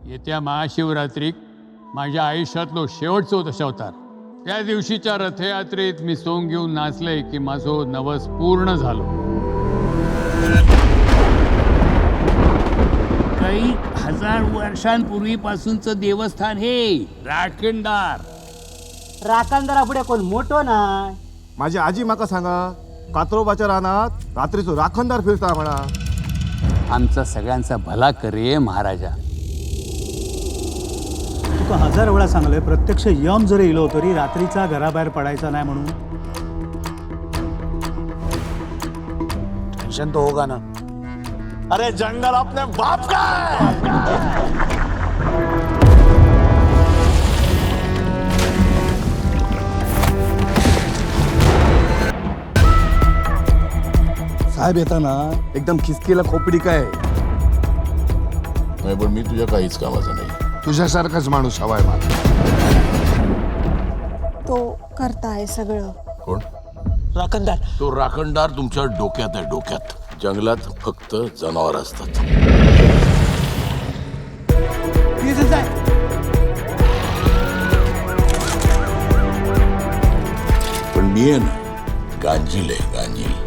येत्या महाशिवरात्रीक माझ्या आयुष्यातलो शेवटचो दशावतार. त्या दिवशीच्या रथयात्रेत मी सोंग घेऊन नाचले की माझो नवस पूर्ण झालो. काही हजार वर्षांपूर्वीपासूनचं देवस्थान हे राखणदार. राखणदारा पुढे कोण मोठो नाय. माझी आजी माका सांगा, कात्रोबाच्या रानात रात्रीचो राखणदार फिरता म्हणा. आमचा सगळ्यांचा भला करे महाराजा. तुका हजार वेळा सांगलंय, प्रत्यक्ष यम जरी इलो तरी रात्रीचा घराबाहेर पडायचा नाही म्हणून. टेंशन तो होगा ना. अरे जंगल अपने बाप का है. साहेब येताना एकदम खिसकीला खोपडी काय. नाही, पण मी तुझ्या काहीच कामाचा नाही. तुझ्यासारखाच माणूस हवाय मला. तो करताय सगळं. कोण? राखणदार. तो राखणदार तुमच्या डोक्यात आहे, डोक्यात. जंगलात फक्त जनावर असतात. पण मी आहे ना, गांजील आहे, गांजील.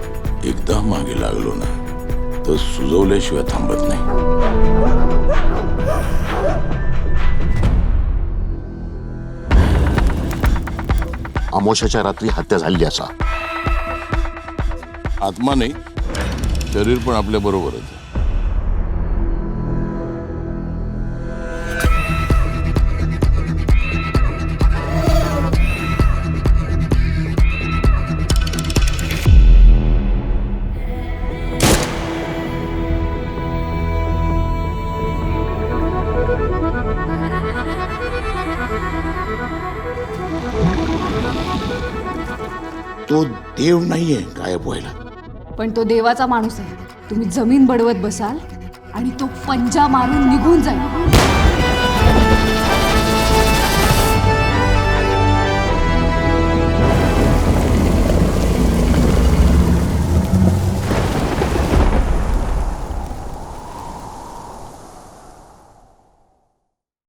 एकदा मागे लागलो ना तर सुजवल्याशिवाय थांबत नाही. अमोशाच्या रात्री हत्या झाली असा. आत्मा नाही, शरीर पण आपल्या बरोबरच आहे. तो देव नाहीये गायब व्हायला. पण तो देवाचा माणूस आहे. तुम्ही जमीन बडवत बसाल आणि तो पंजा मारून निघून जाईल.